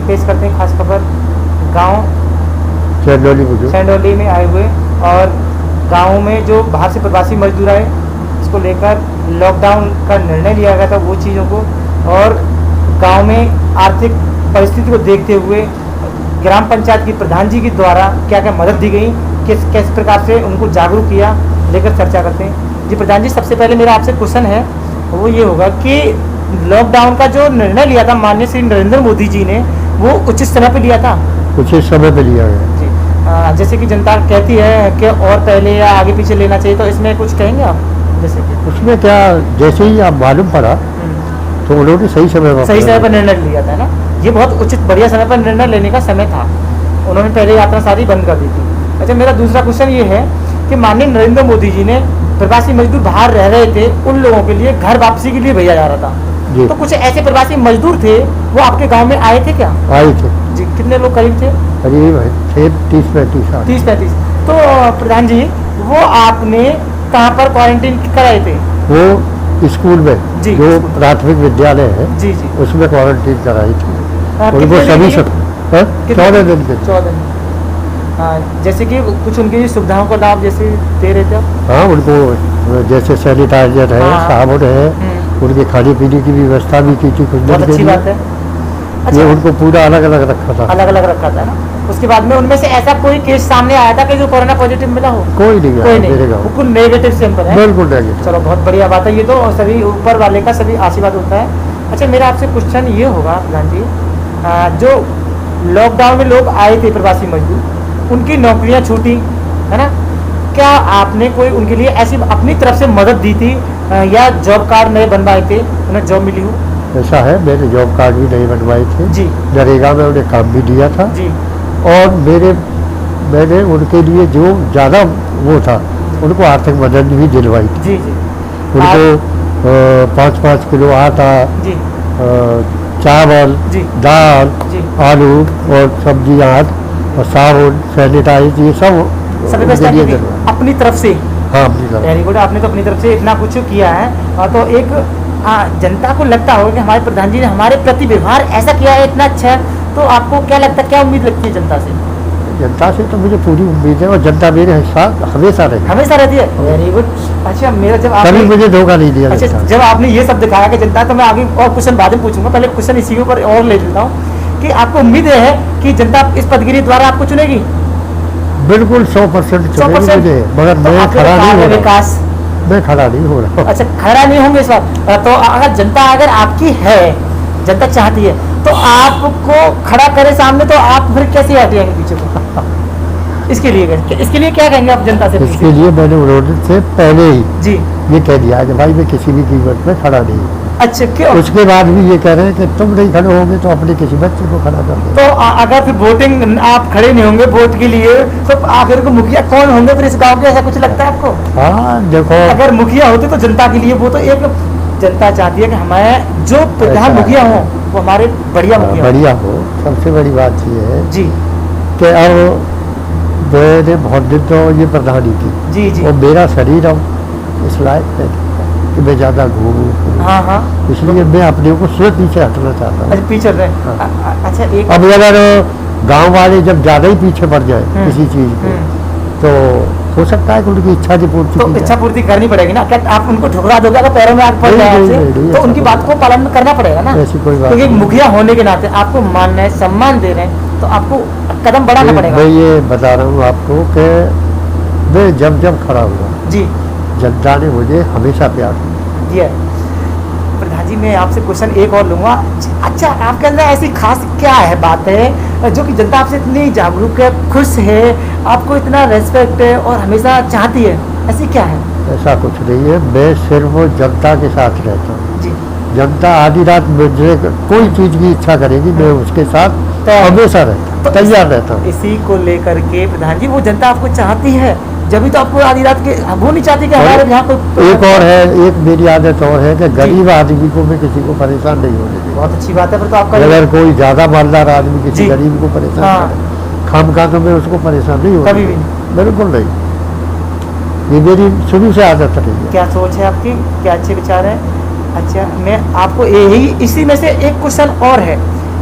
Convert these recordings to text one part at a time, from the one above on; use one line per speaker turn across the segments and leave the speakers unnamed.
पेश करते हैं खास खबर गांव
चंदौली
में आए हुए, और गांव में जो बाहर से प्रवासी मजदूर आए इसको लेकर लॉकडाउन का निर्णय लिया गया था वो चीज़ों को, और गांव में आर्थिक परिस्थिति को देखते हुए ग्राम पंचायत की प्रधान जी के द्वारा क्या क्या मदद दी गई, किस प्रकार से उनको जागरूक किया, लेकर चर्चा करते हैं। जी प्रधान जी, सबसे पहले मेरा आपसे क्वेश्चन है वो ये होगा कि लॉकडाउन का जो निर्णय लिया था माननीय श्री नरेंद्र मोदी जी ने, वो उचित समय पे लिया था?
उचित समय पे लिया गया
जी। जैसे कि जनता कहती है कि और पहले या आगे पीछे लेना चाहिए, तो इसमें कुछ कहेंगे आप? जैसे कि
उसमें क्या, जैसे ही आप मालूम पड़ा तो उन्होंने सही समय
पर निर्णय लिया था ना, ये बहुत उचित बढ़िया समय पर निर्णय लेने का समय था। उन्होंने पहले यात्रा सारी बंद कर दी थी। अच्छा, मेरा दूसरा क्वेश्चन ये है कि माननीय नरेंद्र मोदी जी ने प्रवासी मजदूर बाहर रह रहे थे उन लोगों के लिए घर वापसी के लिए भेजा जा रहा था, तो कुछ ऐसे प्रवासी मजदूर थे वो आपके गांव में आए थे क्या?
आए थे
जी। कितने लोग करीब थे?
करीब 30-35।
तो प्रधान जी, वो आपने कहाँ पर क्वारंटीन कराए थे?
वो स्कूल में
जी,
जो प्राथमिक विद्यालय है
जी
उसमें क्वारंटीन कराई थी उनको सभी 14 दिन के।
14 दिन। जैसे कि कुछ उनकी सुविधाओं का लाभ जैसे दे रहे थे?
हाँ, उनको जैसे सैनिटाइजर है, साबुन है, उनके खाने पीने की व्यवस्था भी की थी कुछ दिन के लिए।
अच्छी बात है। अच्छा,
ये उनको पूरा अलग अलग रखा था
ना। उसके बाद में उनमें से ऐसा कोई केस सामने आया था कि जो कोरोना पॉजिटिव मिला हो?
कोई नहीं,
बिल्कुल नेगेटिव सैंपल है।
बिल्कुल नेगेटिव।
चलो, बहुत बढ़िया बात है ये तो, सभी ऊपर वाले का सभी आशीर्वाद होता है। अच्छा, मेरा आपसे क्वेश्चन ये होगा प्रधान जी, जो लॉकडाउन में लोग आए थे प्रवासी मजदूर, उनकी नौकरियां छूटी है ना, क्या आपने कोई उनके लिए ऐसी अपनी तरफ से मदद दी थी या जॉब कार्ड नए बनवाए थे, उन्हें जॉब मिली हो?
ऐसा है, मैंने जॉब कार्ड भी नहीं बनवाए थे
जी।
नरेगा में उन्हें काम भी दिया था
जी। और
मैंने उनके लिए जो ज़्यादा वो था उनको आर्थिक मदद भी दिलवाई थी।
जी।
उनको 5-5 किलो आटा, चावल, दाल, आलू और सब्जियाँ और साबुन, सैनिटाइज, ये सब
अपनी तरफ से।
हाँ, अपनी तरफ।
वेरी गुड, आपने तो अपनी तरफ से इतना कुछ किया है। तो एक जनता को लगता होगा कि हमारे प्रधान जी ने हमारे प्रति व्यवहार ऐसा किया है, इतना अच्छा है, तो आपको क्या लगता है, क्या उम्मीद लगती है जनता से?
जनता से तो मुझे पूरी उम्मीद है और जनता मेरे साथ हमेशा रहती
है। Very good. अच्छा, मेरा जब
कभी मुझे धोखा नहीं दिया।
अच्छा, जब आपने ये सब दिखाया कि जनता, तो मैं आगे और क्वेश्चन बाद में पूछूंगा, पहले क्वेश्चन इसी के ऊपर और ले लेता हूँ कि आपको उम्मीद है कि जनता इस पदगिरी द्वारा आपको चुनेगी?
बिल्कुल 100% चुनेगी मुझे, मगर मैं खड़ा नहीं हो रहा। मैं खड़ा नहीं हो रहा।
अच्छा, खड़ा नहीं होंगे इस बार। तो अगर जनता आपकी है, जनता चाहती है, तो आपको खड़ा करे सामने, तो आप फिर कैसे हट जाएंगे पीछे को? इसके लिए क्या कहेंगे आप जनता से?
इसके लिए मैंने उन्होंने से पहले ही
जी
ये कह दिया कि भाई मैं किसी भी कीमत में खड़ा नहीं।
अच्छा, क्यों?
उसके बाद भी ये कह रहे हैं कि तुम नहीं खड़े होंगे तो अपने किसी बच्चे को खड़ा कर दो।
तो अगर फिर वोटिंग आप खड़े नहीं होंगे वोट के लिए, तो आखिर को मुखिया कौन होंगे फिर इस गाँव के? ऐसा कुछ लगता है आपको?
हाँ, देखो,
अगर मुखिया होते तो जनता के लिए, वो तो एक जनता चाहती है कि हमें जो प्रधान मुखिया हो वो हमारे बढ़िया
हो। सबसे बड़ी बात ये है
जी
कि अब मैंने बहुत दिन तो ये प्रधानी की जी। और मेरा शरीर अब इस लायक है कि मैं ज़्यादा घूमूँ।
हाँ।
इसलिए मैं अपने को स्वयं पीछे हटना चाहता हूँ।
अच्छा, पीछे रहे। अच्छा, एक
अब अगर गांव वाले जब ज़्यादा ही पीछे पड़ जाए किसी चीज़ पे, तो हो सकता है कि उनकी इच्छा की पूर्ति,
तो इच्छा पूर्ति करनी पड़ेगी ना। क्या आप उनको ठुकरा दोगे अगर पैरों में आग पड़ जाए तो उनकी बात को पालन करना पड़ेगा ना।
ऐसी कोई बात
क्योंकि मुखिया होने के नाते आपको मान रहे हैं, सम्मान दे रहे हैं, तो आपको कदम बढ़ाना पड़ेगा।
मैं ये बता रहा हूँ आपको कि मैं जब खड़ा हुआ
जी,
जनता ने मुझे हमेशा प्यार
दिया। प्रधान जी, मैं आपसे क्वेश्चन एक और लूँगा। अच्छा, आपके अंदर ऐसी खास क्या है, बात है जो कि जनता आपसे इतनी जागरूक है, खुश है, आपको इतना रेस्पेक्ट है और हमेशा चाहती है, ऐसी क्या है?
ऐसा कुछ नहीं है, मैं सिर्फ जनता के साथ रहता हूँ जी। जनता आधी रात मुझे कोई चीज़ की इच्छा करेगी, मैं उसके साथ हमेशा तैयार रहता हूँ।
इसी को लेकर के प्रधान जी, वो जनता आपको चाहती है, जब भी तो आपको आधी रात के, वो नहीं चाहती कि हमारे यहाँ कोई।
एक और है, एक मेरी आदत और है कि गरीब आदमी को मैं किसी को परेशान नहीं होने देता।
बहुत अच्छी बात है। फिर तो आपका
अगर कोई ज्यादा मालदार आदमी किसी गरीब को परेशान करे, खामखा तो मैं उसको परेशान नहीं होता,
कभी भी नहीं।
बिल्कुल नहीं। ये मेरी शुरू से आदत रही है।
क्या सोच है आपकी, क्या अच्छे विचार है। अच्छा, मैं आपको यही इसी में से एक क्वेश्चन और है,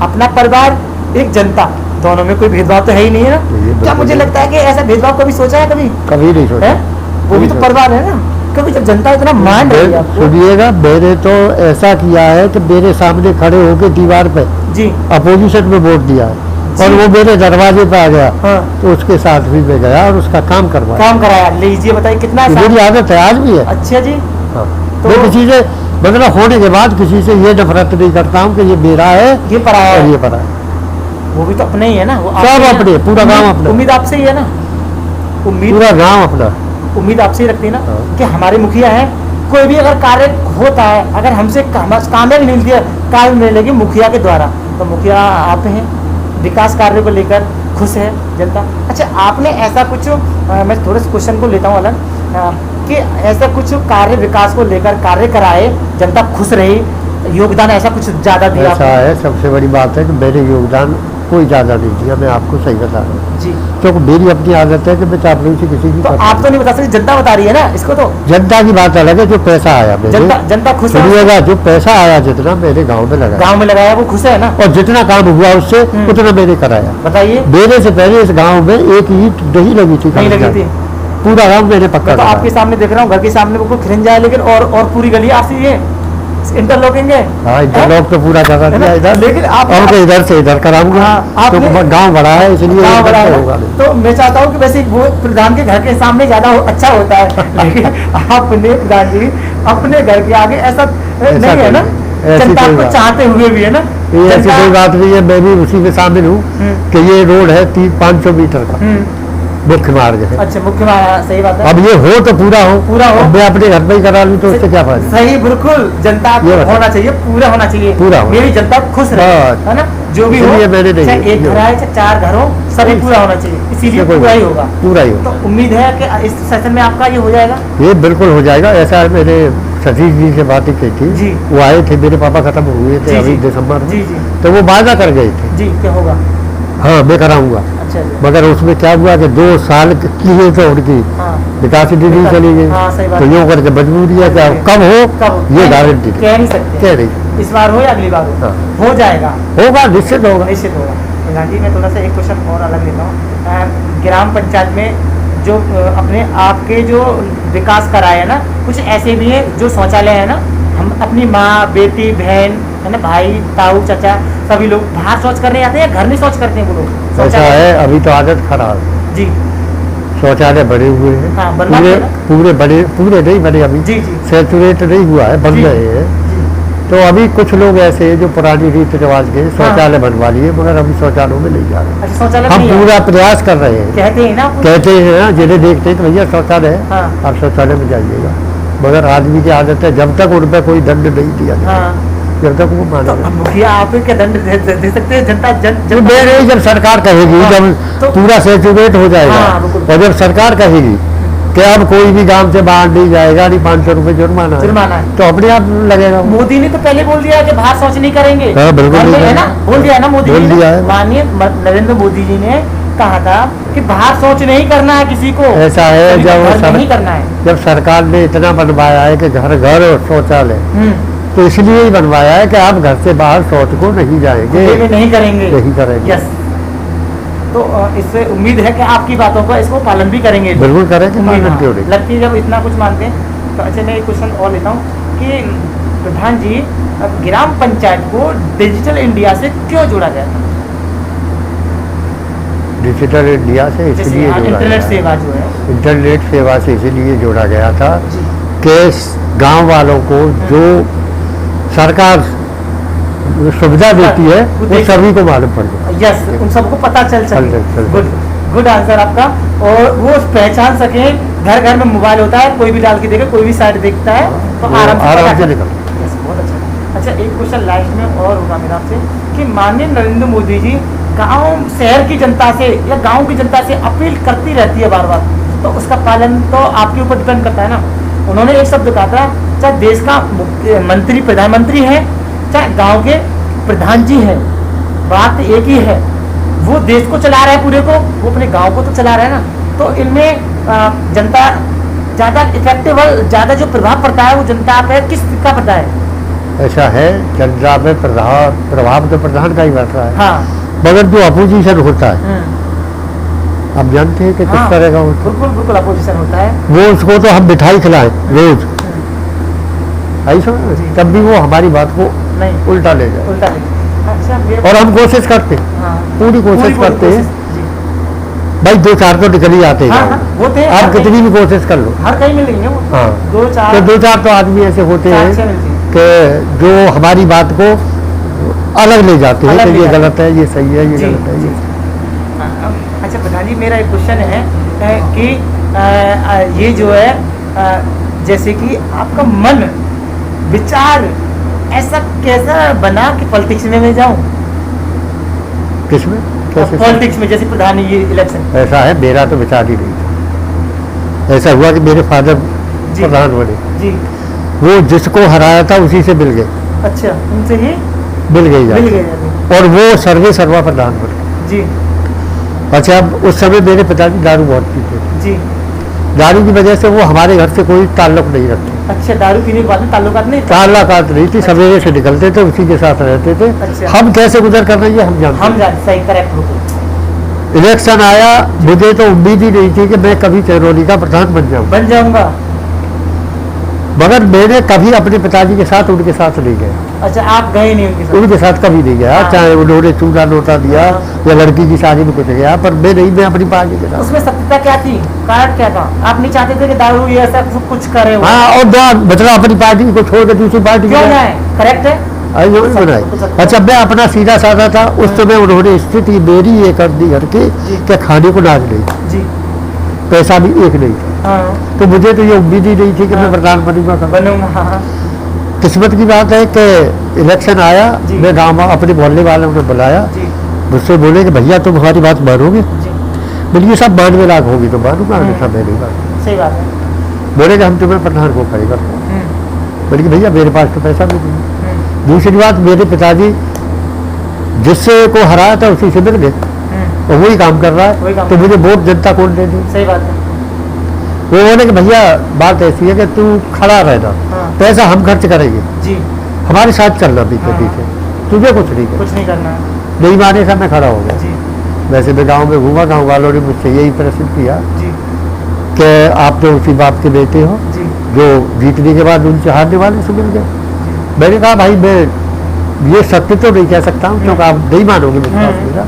अपना परिवार एक जनता, दोनों में कोई भेदभाव तो है ही नहीं है ना।
बिल्कुल
क्या मुझे
नहीं।
लगता है कि ऐसा भेदभाव कभी सोचा है कभी?
कभी नहीं सोचा।
है वो भी तो
कभी
परिवार है ना, क्योंकि जब जनता इतना मान रही है आपको।
सुनिएगा, मैंने तो ऐसा किया है कि मेरे सामने खड़े होकर दीवार पे
जी
अपोजिशन में वोट दिया है और वो मेरे दरवाजे पे आ गया
हाँ
तो उसके साथ भी मैं गया और उसका काम करवाया।
काम कराया। लीजिए बताइए कितना
ये
आसान।
मेरी आदत है, आज भी है।
अच्छा जी।
हाँ।
तो-
मैं किसी से मतलब होने के बाद किसी से ये नफरत नहीं करता हूँ कि ये मेरा है
ये पराया
और
है,
ये परा है।
वो भी तो अपने ही है ना, वो आपसे
सब
ही है ना।
अपने, पूरा गांव
उम्मीद-
अपना।
उम्मीद आपसे ही है ना, उम्मीद
पूरा गांव अपना।
उम्मीद आपसे ही रखती है ना
हाँ।
कि हमारे मुखिया हैं, कोई भी अगर कार्य होता है, अगर हमसे कामयाबी मिलती है, कार्य मिलेगी मुखिया के द्वारा, तो मुखिया आप हैं। विकास कार्य को लेकर खुश है जनता। अच्छा, आपने ऐसा कुछ मैं थोड़े से क्वेश्चन को लेता हूँ अलग, कि ऐसा कुछ कार्य विकास को लेकर कार्य कराए, जनता खुश रही, योगदान ऐसा कुछ ज़्यादा दिया
ऐसा
आपने?
है, सबसे बड़ी बात है कि मेरे योगदान कोई ज़्यादा नहीं दिया, मैं आपको सही बता रहा हूँ।
जी।
क्योंकि मेरी अपनी आदत है कि मैं चापलूसी किसी की
तो
करता
आप तो नहीं बता सकते, जनता बता रही है ना इसको तो।
नहीं। जनता की बात अलग है, जो पैसा आया
जनता
मेरे,
जनता खुश है,
सुनिएगा, जो पैसा आया जितना मेरे गांव में लगा
गांव में लगाया वो खुश है ना।
और जितना काम हुआ उससे उतना मैंने कराया।
बताइए।
मेरे से पहले इस गांव में एक ईंट नहीं लगी थी,
नहीं लगी थी।
पूरा गांव मैंने पक्का
मैं तो
कराया।
आपके सामने देख रहा हूँ, घर के सामने बिल्कुल खिंजा है, लेकिन और पूरी गली आपसी है, इंटरलॉकिंग है।
हाँ, इंटरलॉक तो पूरा करा
है
दिया
ना?
इधर,
लेकिन आप
और तो इधर से इधर कराऊंगा।
हाँ, आपने-
तो गांव बड़ा है इसलिए
गाँव
इधर
बड़ा
से
है
होगा
ना?
नहीं।
तो मैं चाहता हूँ कि वैसे वो प्रधान के घर के सामने ज्यादा अच्छा होता है, लेकिन आपने प्रधान जी अपने घर के आगे ऐसा नहीं है ना,
ऐसी
जनता
कोई
आपको
बात-
चाहते हुए भी है ना।
ये ऐसी
जनता-
कोई बात नहीं है, मैं भी उसी में शामिल हूँ
हम्म,
कि ये रोड है 500 मीटर का मुख्य मार्ग है।
अच्छा, मुख्य सही बात है।
अब ये हो तो पूरा हो,
पूरा हो।
अब मैं अपने घर में ही करा लूँ तो उससे क्या फायदा।
सही, बिल्कुल, जनता
ये
को
बताओ।
होना चाहिए, पूरा होना चाहिए,
पूरा होना।
मेरी जनता खुश रहे,
बस।
है ना, जो भी हो,
इसलिए मैंने नहीं-
चाहे एक
ये-
घर आए चाहे 4 घर हो, सभी पूरा होना चाहिए, इसीलिए
कोई
पूरा ही
बात-
होगा।
पूरा ही
तो
होगा,
उम्मीद है कि इस सेशन में आपका ये हो जाएगा।
ये बिल्कुल हो जाएगा। ऐसा है, मेरे सतीश जी से बातें की थी,
जी।
वो आए थे, मेरे पापा खत्म हुए
जी,
थे अभी
जी।
दिसंबर
जी
में,
जी
तो वो वादा कर गए थे,
जी, क्या होगा?
हाँ मैं कराऊंगा।
अच्छा जी।
मगर उसमें क्या हुआ कि 2 साल की है तो उनकी
हाँ
विकास निधि चली गई।
हाँ, सही बात
तो
है।
यूँ करके मजबूरी है कि अब कब हो
कब
ये गारंटी
कह नहीं सकते,
कह रही
इस बार हो या अगली बार हो,
हाँ।
हो जाएगा,
होगा, निश्चित होगा।
निश्चित होगा। प्रधान जी, मैं थोड़ा सा एक क्वेश्चन और अलग लेता हूँ। ग्राम पंचायत में जो अपने आपके जो विकास कराए है ना, कुछ ऐसे भी हैं जो शौचालय है ना, हम अपनी माँ, बेटी, बहन, है ना, भाई, ताऊ, चाचा, सभी लोग बाहर शौच करने जाते हैं या घर में शौच करते हैं वो लोग?
ऐसा है, अभी तो आदत खराब है,
जी
शौचालय बड़े हुए हैं,
हाँ, बनवा
पूरे
के ना।
पूरे बड़े, पूरे नहीं बने अभी,
जी जी
सैचुरेट नहीं हुआ है, बन
जी।
रहे हैं।
जी
तो अभी कुछ लोग ऐसे हैं जो पुरानी रीति रिवाज के शौचालय बनवा लिए, मगर अभी शौचालयों में नहीं जा रहे।
अच्छा, शौचालय
हम
नहीं है।
पूरा प्रयास कर रहे हैं,
कहते हैं ना आपको?
कहते हैं ना, जिन्हें देखते हैं कि भैया शौचालय है,
हाँ
आप शौचालय में जाइएगा, मगर आदमी की आदत है जब तक उन पर कोई दंड नहीं दिया जाए,
हाँ,
जब तक वो
तो
माने
अब मुखिया आप क्या दंड दे सकते हैं? जनता
जो दे रही, जब सरकार कहेगी,
हाँ,
जब
तो-
पूरा सैचुरेट हो जाएगा,
हाँ, बिल्कुल।
और जब सरकार कहेगी कि अब कोई भी गांव से बाहर नहीं जाएगा, नहीं 500 रुपए जुर्माना है,
जुर्माना है।
तो अपने आप लगेगा।
मोदी ने तो पहले बोल दिया है कि बाहर शौच नहीं करेंगे।
हाँ, बिल्कुल
घर में
नहीं
है ना,
करेंगे।
बोल दिया है ना मोदी
बोल
जी ने।
दिया है।
माननीय नरेंद्र मोदी जी ने कहा था कि बाहर शौच नहीं करना है किसी को।
ऐसा है,
सभी को
जब
घर में ही करना है।
जब सरकार ने इतना बनवाया है कि घर घर शौचालय, तो इसलिए ही बनवाया है कि आप घर से बाहर शौच को नहीं जाएंगे,
खुले में नहीं करेंगे।
नहीं करेंगे।
यस। तो इससे उम्मीद है कि आपकी बातों का इसको पालन भी करेंगे।
बिल्कुल करेंगे,
उम्मीद,
पालन क्यों
हाँ।
नहीं।
लगती है जब इतना कुछ मानते हैं तो। अच्छा, मैं एक क्वेश्चन और लेता हूँ कि प्रधान जी, अब ग्राम पंचायत को डिजिटल इंडिया से क्यों जोड़ा गया था?
डिजिटल इंडिया से
जैसे
इसलिए
यहाँ
जोड़ा
इंटरनेट
गया
सेवा जो है।
है। इंटरनेट सेवा से इसलिए जोड़ा गया था
जी
कि गांव वालों को जो सरकार सुविधा देती है
वो
वो
देख-
सभी को मालूम पड़ जाए।
यस, उन सबको पता चल सके।
चल सके।
गुड गुड आंसर आपका। और वो पहचान सके, घर घर में मोबाइल होता है, कोई भी डाल के देखे, कोई भी साइट देखता है तो
वो
आराम से
आराम
पता
से
कर-
निकल।
Yes, बहुत अच्छा। अच्छा, एक क्वेश्चन लास्ट में और होगा मेरा आपसे कि माननीय नरेंद्र मोदी जी गांव शहर की जनता से या गांव की जनता से अपील करती रहती है बार बार, तो उसका पालन तो आपके ऊपर डिपेंड करता है ना। उन्होंने एक शब्द कहा था, चाहे देश का मंत्री प्रधानमंत्री है, चाहे गांव के प्रधान जी हैं, बात एक ही है, वो देश को चला रहा है पूरे को, वो अपने गांव को तो चला रहा है ना। तो इनमें जनता ज़्यादा इफेक्टिव, ज़्यादा जो प्रभाव पड़ता है वो जनता पे किस का पड़ता है?
ऐसा है, जनता में प्रभाव तो प्रधान का ही बढ़ रहा है,
हाँ
मगर जो अपोजिशन होता है, आप जानते हैं कि किस तरह का होता है।
बिल्कुल बिल्कुल अपोजिशन होता है।
वो उसको तो हम मिठाई खिलाएं रोज, ऐसा तब भी वो हमारी बात को
नहीं
उल्टा ले जाए।
उल्टा ले। अच्छा,
और हम कोशिश करते हैं,
हाँ,
पूरी कोशिश करते हैं।
जी।
भाई 2-4 तो निकल ही आते हैं
हाँ,
गाँव
हाँ,
में।
वो थे,
आप
हर
कितनी भी कोशिश कर लो।
हर कहीं मिलेंगे वो।
हाँ,
2-4
तो 2-4 तो आदमी ऐसे होते हैं
अच्छे मिलते हैं।
कि जो हमारी बात को अलग ले जाते हैं
अलग
कि
ले
ये
जाते
गलत है, ये सही है, ये
जी,
गलत है, ये।
अच्छा प्रधान जी, मेरा एक क्वेश्चन है कि ये जो है जैसे कि आपका मन विचार ऐसा कैसा बना कि पॉलिटिक्स में मैं जाऊं?
किसमें कैसे?
पॉलिटिक्स में, जैसे प्रधान ये इलेक्शन।
ऐसा है, मेरा तो विचार ही नहीं था। ऐसा हुआ कि मेरे फादर
जी।
प्रधान बने,
जी।
वो जिसको हराया था उसी से मिल गए,
अच्छा, उनसे ही
मिल गई
मिल
जाके।
गए।
और वो सर्वा प्रधान बने।
जी
अच्छा, अब उस समय मेरे पिताजी दारू बहुत पीते थे।
जी।
दारू की वजह से वो हमारे घर से कोई ताल्लुक नहीं रखते।
अच्छा, दारू पीने के बाद में ताल्लुकात नहीं था?
ताल्लुकात नहीं थी, सवेरे से निकलते थे, उसी के साथ रहते थे।
अच्छा।
हम कैसे गुजर कर रही है हम जानते
हम
हैं।
जानते, सही, करेक्ट, बिल्कुल।
इलेक्शन आया, मुझे तो उम्मीद ही नहीं थी कि मैं कभी चरौली का प्रधान बन जाऊँ,
बन जाऊंगा।
मगर मैंने कभी अपने पिताजी के साथ उनके साथ नहीं गया।
अच्छा, आप गए नहीं उनके साथ?
उनके साथ कभी नहीं गया,
हाँ।
चाहे उन्होंने चूड़ा नोटा दिया
हाँ।
या लड़की की शादी में कुछ गया, पर मैं नहीं, मैं अपनी पार्टी के साथ।
उसमें सत्यता क्या थी? कारण क्या था? आप नहीं चाहते थे कि दारू ये ऐसा कुछ करे वो?
हाँ, और मतलब अपनी पार्टी को छोड़ के दूसरी पार्टी
क्यों ना है? करेक्ट है।
बनाई। अच्छा, मैं अपना सीधा साधा था। उस समय उन्होंने स्थिति मेरी ये कर दी घर की कि खाने को नाज नहीं,
जी।
पैसा भी एक नहीं था।
हाँ,
तो मुझे तो ये उम्मीद ही नहीं थी कि मैं
हाँ।
प्रधान बनूंगा।
बनूंगा। हाँ,
किस्मत की बात है कि इलेक्शन आया,
जी।
मैं गाँव अपने मोहल्ले वालों ने बुलाया,
जी
मुझसे बोले कि भैया तुम हमारी बात मानोगे?
जी।
बोलिए सब 92 लाख होगी तो मानूंगा, अन्यथा मैं नहीं मानूंगा।
सही बात है।
बोले कि हम तुम्हें प्रधान को खड़े करते हैं। बोले कि भैया मेरे पास तो पैसा भी नहीं है। दूसरी बात, मेरे पिताजी जिससे को हराया था उसी से मिल गए और वही काम कर रहा
वही
है,
काम
तो मुझे वोट जनता कौन दे दी?
सही बात है।
वो बोले कि भैया बात ऐसी है कि तू खड़ा रहना,
हाँ।
पैसा हम खर्च करेंगे,
जी।
हमारे साथ चलना पीछे
हाँ।
पीछे, तुझे कुछ नहीं
कुछ नहीं करना है।
नहीं माने था, मैं खड़ा हो गया।
जी
वैसे मैं गाँव में घूमा, गाँव वालों ने मुझसे यही प्रश्न किया
जी
कि आप तो उसी बाप के बेटे हो
जी
जो जीतने के बाद उनसे हारने वाले से मिल गए। मैंने कहा भाई मैं ये सत्य तो नहीं कह सकता हूँ क्योंकि आप नहीं मानोगे विश्वास मेरा,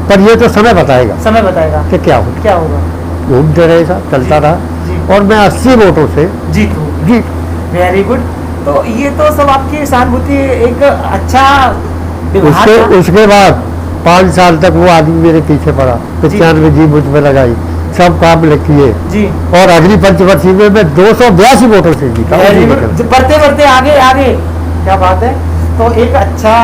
पर ये तो समय बताएगा
समय बताएगा
कि क्या होगा।
क्या होगा।
घूमते रहे, साथ चलता
जी,
रहा
जी।
और मैं 80 वोटों से
जीतू।
जीत।
Very good. तो ये तो सब आपकी सहानुभूति, एक अच्छा व्यवहार था।
उसके बाद 5 साल तक वो आदमी मेरे पीछे पड़ा, 95 जी मुझ में लगाई, सब काम किए
जी।
और अगली पंचवर्षीय में मैं 282 वोटों से जीता।
Very good. बढ़ते बढ़ते आगे आगे, क्या बात है। तो एक अच्छा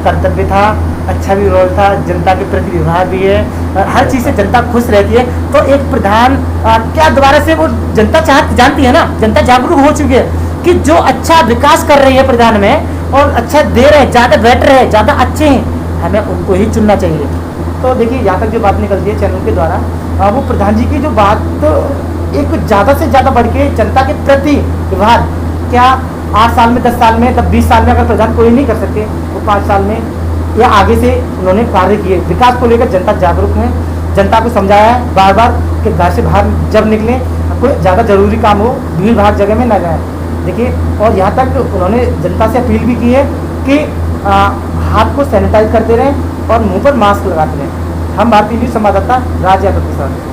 कर्तव्य था, अच्छा भी रोल था, जनता के प्रति व्यवहार भी है, हर चीज़ से जनता खुश रहती है। तो एक प्रधान क्या दोबारा से वो जनता जानती है ना, जनता जागरूक हो चुकी है कि जो अच्छा विकास कर रही है प्रधान में और अच्छा दे रहे हैं, ज़्यादा बेटर है, ज़्यादा अच्छे हैं, हमें उनको ही चुनना चाहिए। तो देखिए यहाँ तक जो बात निकलती है चैनल के द्वारा, वो प्रधान जी की जो बात एक ज़्यादा से ज़्यादा बढ़ के जनता के प्रति व्यवहार, क्या 8 साल में, 10 साल में, तब 20 साल में अगर प्रधान कोई नहीं कर सकते, वो 5 साल में या आगे से उन्होंने कार्य किए। विकास को लेकर जनता जागरूक है, जनता को समझाया है बार बार कि घर से बाहर जब निकलें कोई ज़्यादा ज़रूरी काम हो भीड़ भाड़ जगह में ना जाए। देखिए, और यहाँ तक उन्होंने जनता से अपील भी की है कि हाथ को सैनिटाइज करते रहें और मुंह पर मास्क लगाते रहें। हम भारतीय न्यूज़ संवाददाता राज यादव के साथ।